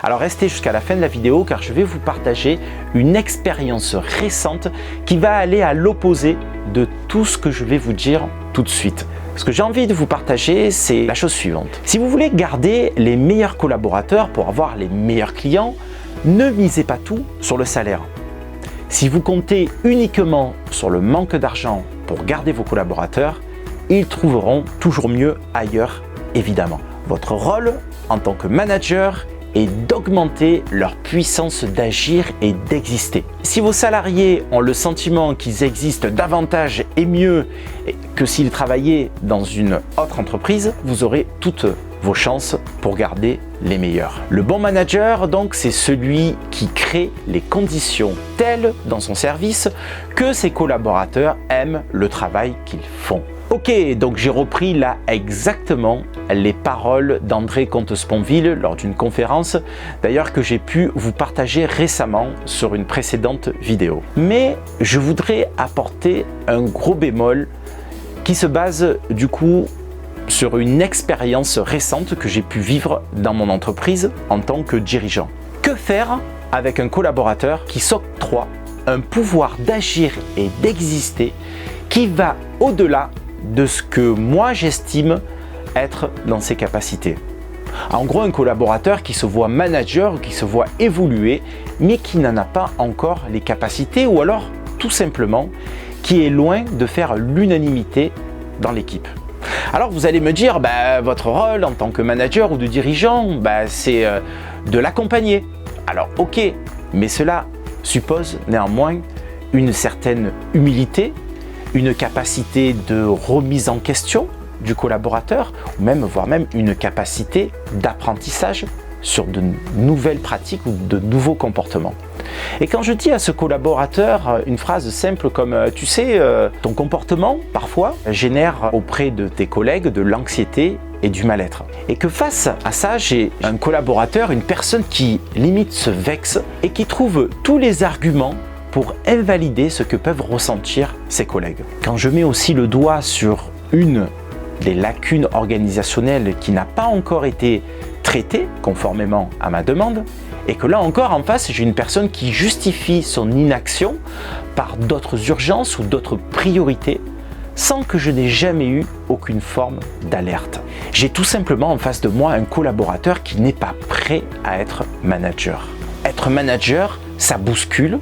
Alors restez jusqu'à la fin de la vidéo car je vais vous partager une expérience récente qui va aller à l'opposé de tout ce que je vais vous dire tout de suite. Ce que j'ai envie de vous partager, c'est la chose suivante. Si vous voulez garder les meilleurs collaborateurs pour avoir les meilleurs clients, ne misez pas tout sur le salaire. Si vous comptez uniquement sur le manque d'argent pour garder vos collaborateurs, ils trouveront toujours mieux ailleurs, évidemment. Votre rôle en tant que manager est d'augmenter leur puissance d'agir et d'exister. Si vos salariés ont le sentiment qu'ils existent davantage et mieux que s'ils travaillaient dans une autre entreprise, vous aurez toutes vos chances pour garder les meilleurs. Le bon manager, donc, c'est celui qui crée les conditions telles dans son service que ses collaborateurs aiment le travail qu'ils font. Ok, donc j'ai repris là exactement les paroles d'André Comte-Sponville lors d'une conférence, d'ailleurs que j'ai pu vous partager récemment sur une précédente vidéo. Mais je voudrais apporter un gros bémol qui se base du coup sur une expérience récente que j'ai pu vivre dans mon entreprise en tant que dirigeant. Que faire avec un collaborateur qui s'octroie un pouvoir d'agir et d'exister qui va au-delà de ce que moi j'estime être dans ses capacités. En gros, un collaborateur qui se voit manager, qui se voit évoluer, mais qui n'en a pas encore les capacités, ou alors tout simplement qui est loin de faire l'unanimité dans l'équipe. Alors vous allez me dire, votre rôle en tant que manager ou de dirigeant, c'est de l'accompagner. Alors ok, mais cela suppose néanmoins une certaine humilité, une capacité de remise en question du collaborateur, ou même, voire même une capacité d'apprentissage sur de nouvelles pratiques ou de nouveaux comportements. Et quand je dis à ce collaborateur une phrase simple comme « tu sais, ton comportement, parfois, génère auprès de tes collègues de l'anxiété et du mal-être. » Et que face à ça, j'ai un collaborateur, une personne qui limite se vexe et qui trouve tous les arguments pour invalider ce que peuvent ressentir ses collègues. Quand je mets aussi le doigt sur une des lacunes organisationnelles qui n'a pas encore été traitée conformément à ma demande, et que là encore en face j'ai une personne qui justifie son inaction par d'autres urgences ou d'autres priorités sans que je n'ai jamais eu aucune forme d'alerte. J'ai tout simplement en face de moi un collaborateur qui n'est pas prêt à être manager. Être manager, ça bouscule,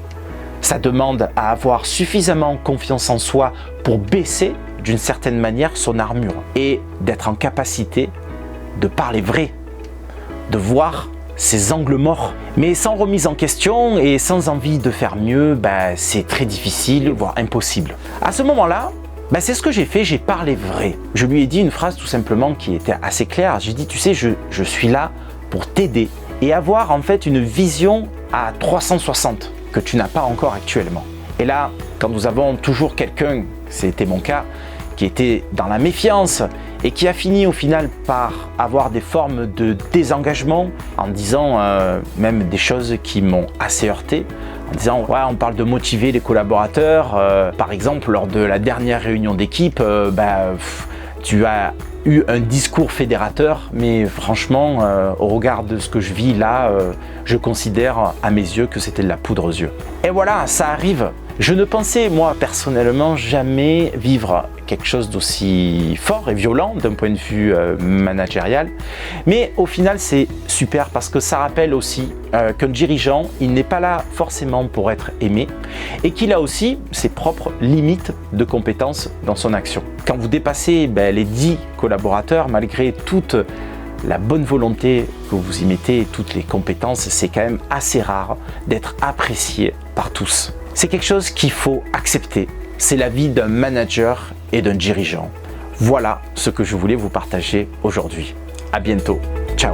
ça demande à avoir suffisamment confiance en soi pour baisser d'une certaine manière son armure et d'être en capacité de parler vrai, de voir ses angles morts. Mais sans remise en question et sans envie de faire mieux, c'est très difficile, voire impossible. À ce moment-là, c'est ce que j'ai fait, j'ai parlé vrai. Je lui ai dit une phrase tout simplement qui était assez claire. J'ai dit, tu sais, je suis là pour t'aider et avoir en fait une vision à 360 que tu n'as pas encore actuellement. Et là, quand nous avons toujours quelqu'un, c'était mon cas, qui était dans la méfiance et qui a fini au final par avoir des formes de désengagement en disant même des choses qui m'ont assez heurté, en disant ouais, on parle de motiver les collaborateurs, par exemple lors de la dernière réunion d'équipe, tu as eu un discours fédérateur, mais franchement, au regard de ce que je vis là, je considère à mes yeux que c'était de la poudre aux yeux. Et voilà, ça arrive. Je ne pensais, moi, personnellement, jamais vivre quelque chose d'aussi fort et violent d'un point de vue managérial. Mais au final, c'est super parce que ça rappelle aussi qu'un dirigeant, il n'est pas là forcément pour être aimé et qu'il a aussi ses propres limites de compétences dans son action. Quand vous dépassez les 10 collaborateurs, malgré toute la bonne volonté que vous y mettez et toutes les compétences, c'est quand même assez rare d'être apprécié par tous. C'est quelque chose qu'il faut accepter. C'est la vie d'un manager et d'un dirigeant. Voilà ce que je voulais vous partager aujourd'hui. À bientôt. Ciao.